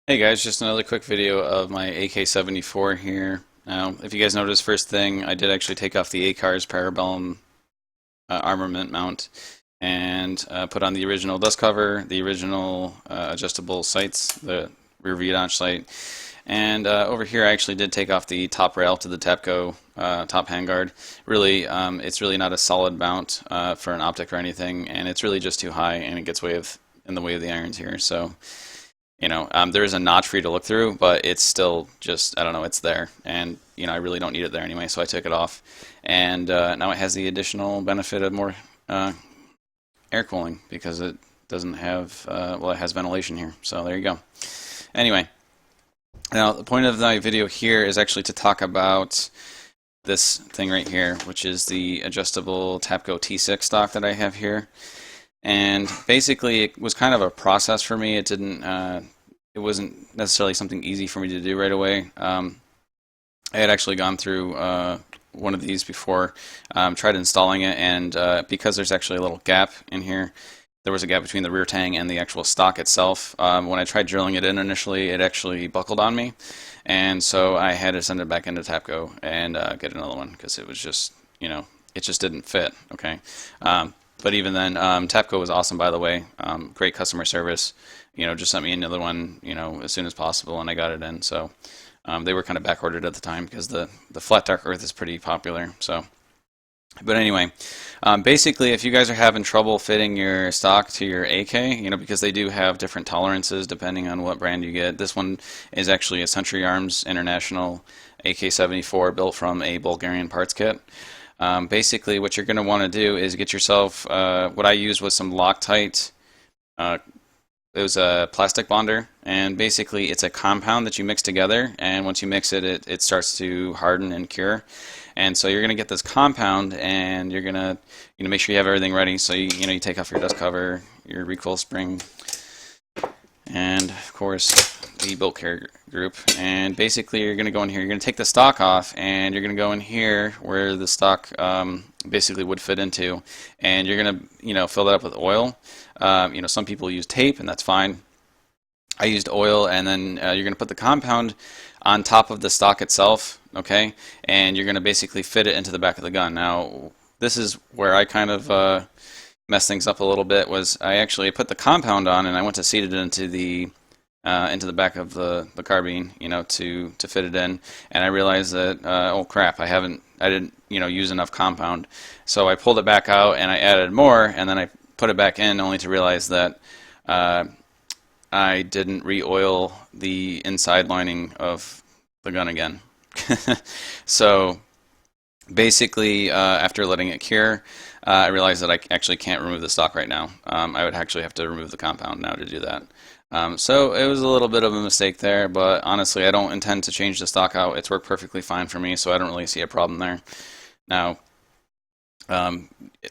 Hey guys, just another quick video of my AK-74 here. Now, if you guys notice, first thing, I did actually take off the ACAR's Parabellum armament mount and put on the original dust cover, the original adjustable sights, the rear viewage sight, and over here I actually did take off the top rail to the TAPCO top handguard. Really, it's really not a solid mount for an optic or anything, and it's really just too high, and it gets in the way of the irons here. So there is a notch for you to look through, but it's still just, I don't know, it's there. And, I really don't need it there anyway, so I took it off. And now it has the additional benefit of more air cooling because it doesn't have, well, it has ventilation here. So there you go. Anyway, now the point of my video here is actually to talk about this thing right here, which is the adjustable TAPCO T6 stock that I have here. And basically, it was kind of a process for me. It wasn't necessarily something easy for me to do right away. I had actually gone through one of these before, tried installing it, and because there's actually a little gap in here, there was a gap between the rear tang and the actual stock itself. When I tried drilling it in initially, it actually buckled on me, and so I had to send it back into TAPCO and get another one because it was just, it just didn't fit. Okay. But even then, TAPCO was awesome, by the way. Great customer service. Just sent me another one, as soon as possible, and I got it in. So they were kind of back ordered at the time because the flat dark earth is pretty popular. So, but anyway, basically, if you guys are having trouble fitting your stock to your AK, because they do have different tolerances depending on what brand you get. This one is actually a Century Arms International AK-74 built from a Bulgarian parts kit. Basically, what you're going to want to do is get yourself, what I used was some Loctite. It was a plastic bonder, and basically it's a compound that you mix together, and once you mix it, it starts to harden and cure. And so you're going to get this compound, and you're going to make sure you have everything ready. So you take off your dust cover, your recoil spring, and of course the bolt carrier group. And basically you're going to go in here, you're going to take the stock off, and you're going to go in here where the stock basically would fit into, and you're going to fill that up with oil. Some people use tape, and that's fine. I used oil, and then you're going to put the compound on top of the stock itself, okay, and you're going to basically fit it into the back of the gun. Now this is where I kind of messed things up a little bit. Was I actually put the compound on, and I went to seat it into the back of the carbine, to fit it in, and I realized that oh crap, I didn't use enough compound, so I pulled it back out and I added more, and then I put it back in, only to realize that I didn't re-oil the inside lining of the gun again. So basically, after letting it cure, I realized that I actually can't remove the stock right now. I would actually have to remove the compound now to do that. So it was a little bit of a mistake there, but honestly, I don't intend to change the stock out. It's worked perfectly fine for me, so I don't really see a problem there. Now,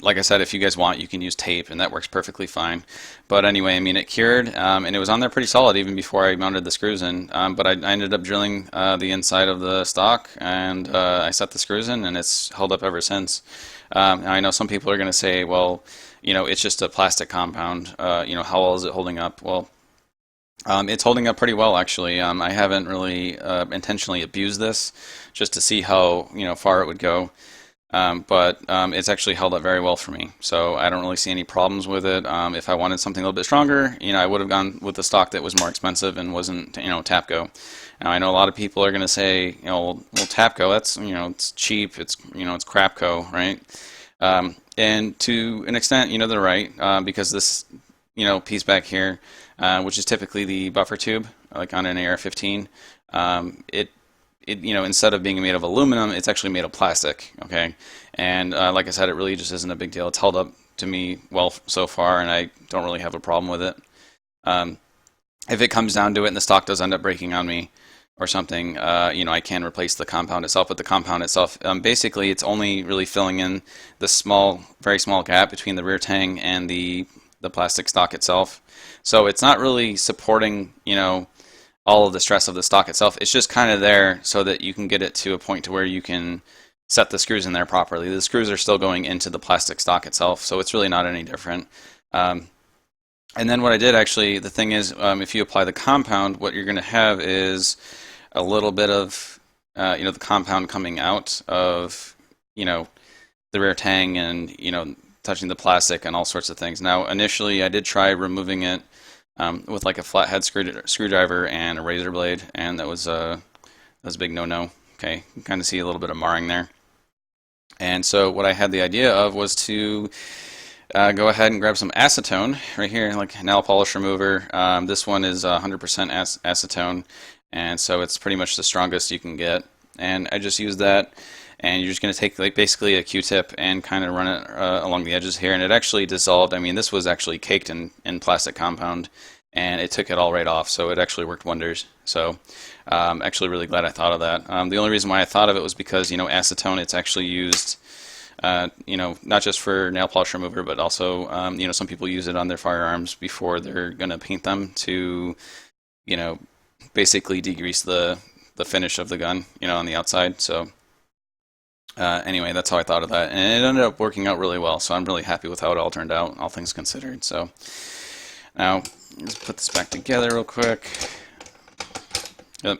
like I said, if you guys want, you can use tape, and that works perfectly fine. But anyway, I mean, it cured, and it was on there pretty solid even before I mounted the screws in. But I ended up drilling the inside of the stock, and I set the screws in, and it's held up ever since. I know some people are going to say, well, it's just a plastic compound. How well is it holding up? Well, it's holding up pretty well, actually. I haven't really intentionally abused this just to see how far it would go. But it's actually held up very well for me, so I don't really see any problems with it. If I wanted something a little bit stronger, I would have gone with the stock that was more expensive and wasn't, TAPCO. Now I know a lot of people are going to say, well, TAPCO, that's, it's cheap, it's, it's crapco, right? And to an extent, they're right, because this, piece back here, which is typically the buffer tube, like on an AR-15, instead of being made of aluminum, it's actually made of plastic, okay? And like I said, it really just isn't a big deal. It's held up to me well so far, and I don't really have a problem with it. If it comes down to it and the stock does end up breaking on me or something, I can replace the compound itself. But the compound itself, basically, it's only really filling in the very small gap between the rear tang and the plastic stock itself. So it's not really supporting, all of the stress of the stock itself. It's just kind of there so that you can get it to a point to where you can set the screws in there properly. The screws are still going into the plastic stock itself, so it's really not any different. And then what I did actually, the thing is, if you apply the compound, what you're going to have is a little bit of, the compound coming out of, the rear tang and, touching the plastic and all sorts of things. Now, initially, I did try removing it with like a flathead screwdriver and a razor blade, and that was a big no-no. Okay, you can kind of see a little bit of marring there. And so what I had the idea of was to go ahead and grab some acetone right here, like nail polish remover. This one is 100% acetone, and so it's pretty much the strongest you can get. And I just use that, and you're just going to take like basically a Q-tip and kind of run it along the edges here, and it actually dissolved. I mean, this was actually caked in plastic compound, and it took it all right off, so it actually worked wonders. So actually really glad I thought of that. The only reason why I thought of it was because, acetone, it's actually used not just for nail polish remover, but also, some people use it on their firearms before they're going to paint them to, basically degrease the finish of the gun, on the outside. So anyway, that's how I thought of that. And it ended up working out really well, so I'm really happy with how it all turned out, all things considered. So now, let's put this back together real quick. Yep.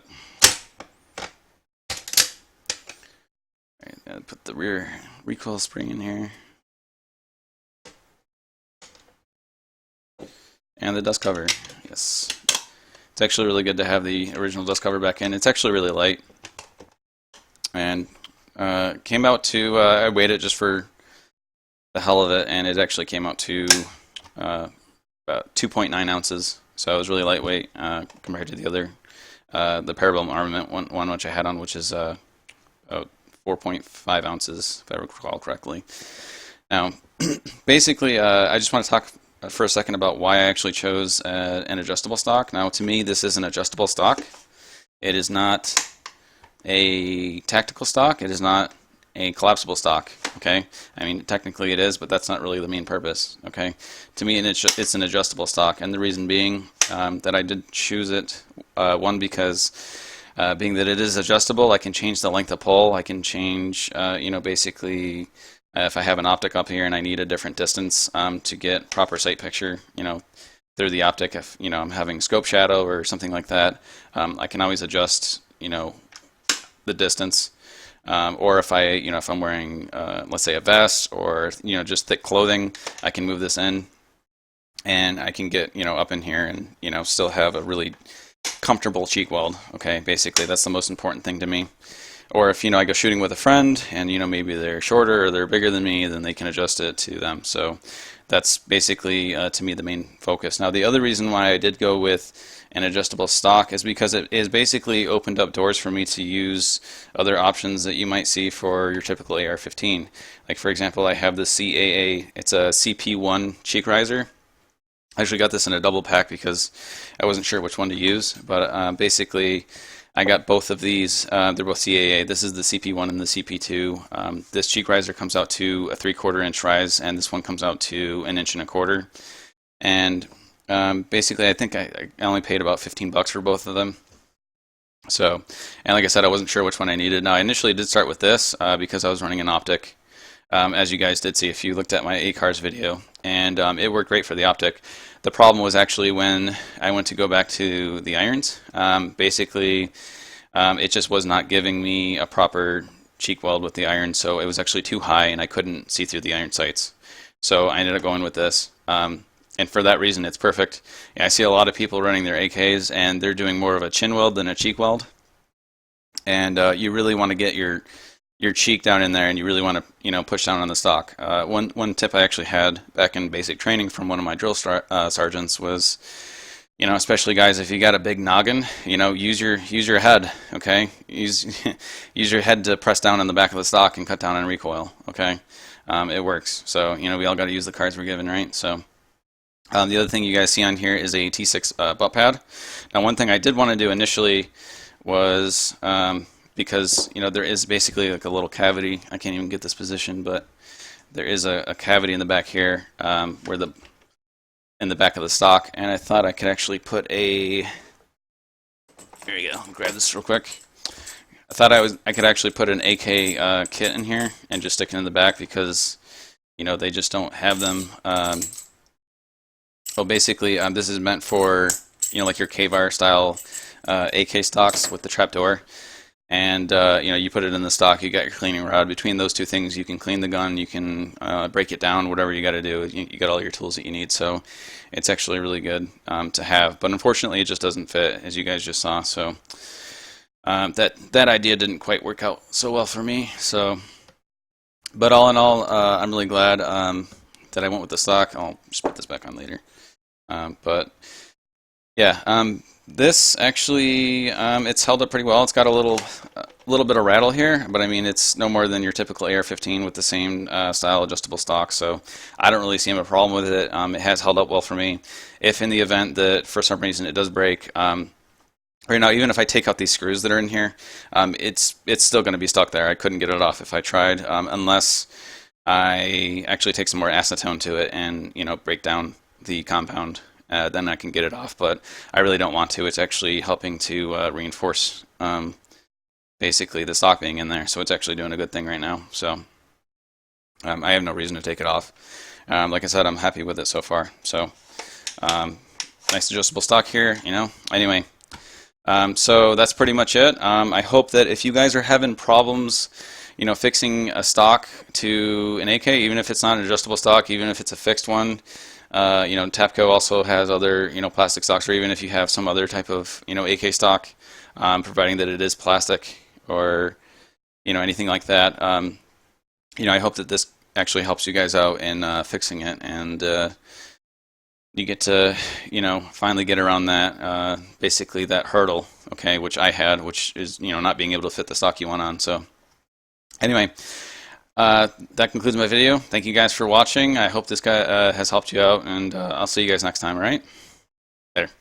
Alright, put the rear recoil spring in here. And the dust cover, yes. It's actually really good to have the original dust cover back in. It's actually really light. And came out to, I weighed it just for the hell of it, and it actually came out to about 2.9 ounces. So it was really lightweight compared to the other, the Parabellum Armament one which I had on, which is 4.5 ounces, if I recall correctly. Now, basically, I just want to talk for a second about why I actually chose an adjustable stock. Now, to me, this is an adjustable stock. It is not a tactical stock. It is not a collapsible stock. Okay, I mean technically it is, but that's not really the main purpose. Okay, to me, it's an adjustable stock, and the reason being that I did choose it, one, because being that it is adjustable, I can change the length of pull. I can change, basically, if I have an optic up here and I need a different distance to get proper sight picture, through the optic. If I'm having scope shadow or something like that, I can always adjust, the distance. Or if if I'm wearing, let's say, a vest or just thick clothing, I can move this in, and I can get up in here and still have a really comfortable cheek weld. Okay, basically that's the most important thing to me. Or if I go shooting with a friend and maybe they're shorter or they're bigger than me, then they can adjust it to them. So that's basically to me the main focus. Now the other reason why I did go with an adjustable stock is because it is basically opened up doors for me to use other options that you might see for your typical AR-15. Like for example, I have the CAA. It's a CP1 cheek riser. I actually got this in a double pack because I wasn't sure which one to use, but basically I got both of these. They're both CAA. This is the CP1 and the CP2. This cheek riser comes out to a 3/4 inch rise, and this one comes out to 1.25 inches. And basically I think I only paid about $15 for both of them. So, and like I said, I wasn't sure which one I needed. Now I initially did start with this because I was running an optic. As you guys did see if you looked at my ACARS video, and it worked great for the optic. The problem was actually when I went to go back to the irons. Basically, it just was not giving me a proper cheek weld with the iron, so it was actually too high and I couldn't see through the iron sights. So I ended up going with this. And for that reason, it's perfect. Yeah, I see a lot of people running their AKs, and they're doing more of a chin weld than a cheek weld. And you really want to get your cheek down in there, and you really want to push down on the stock. One tip I actually had back in basic training from one of my drill sergeants was, especially guys, if you got a big noggin, use your head. Okay, use your head to press down on the back of the stock and cut down on recoil. Okay, it works. So we all got to use the cards we're given, right? So. The other thing you guys see on here is a T6 butt pad. Now, one thing I did want to do initially was because there is basically like a little cavity. I can't even get this position, but there is a cavity in the back here where in the back of the stock, and I thought I could actually put a. Here you go. I'll grab this real quick. I thought I could actually put an AK kit in here and just stick it in the back because they just don't have them. Well, basically, this is meant for, like your K-Var style AK stocks with the trapdoor. And you put it in the stock. You got your cleaning rod. Between those two things, you can clean the gun. You can break it down. Whatever you got to do, you got all your tools that you need. So it's actually really good to have. But unfortunately, it just doesn't fit, as you guys just saw. So that idea didn't quite work out so well for me. So, but all in all, I'm really glad that I went with the stock. I'll just put this back on later. But yeah. This actually, it's held up pretty well. It's got a little bit of rattle here, but I mean, it's no more than your typical AR-15 with the same style adjustable stock, so I don't really see a problem with it. It has held up well for me. If in the event that for some reason it does break, right now, even if I take out these screws that are in here, it's still going to be stuck there. I couldn't get it off if I tried, unless I actually take some more acetone to it and break down the compound. Then I can get it off, but I really don't want to. It's actually helping to reinforce basically the stock being in there, so it's actually doing a good thing right now. So I have no reason to take it off. Like I said, I'm happy with it so far. So nice adjustable stock here, Anyway, so that's pretty much it. I hope that if you guys are having problems fixing a stock to an AK, even if it's not an adjustable stock, even if it's a fixed one, Tapco also has other, plastic stocks, or even if you have some other type of, AK stock, providing that it is plastic or, anything like that. I hope that this actually helps you guys out in fixing it, and you get to, finally get around that, basically that hurdle, okay, which I had, which is, not being able to fit the stock you want on. So anyway. That concludes my video. Thank you guys for watching. I hope this guy has helped you out, and I'll see you guys next time, all right? Later.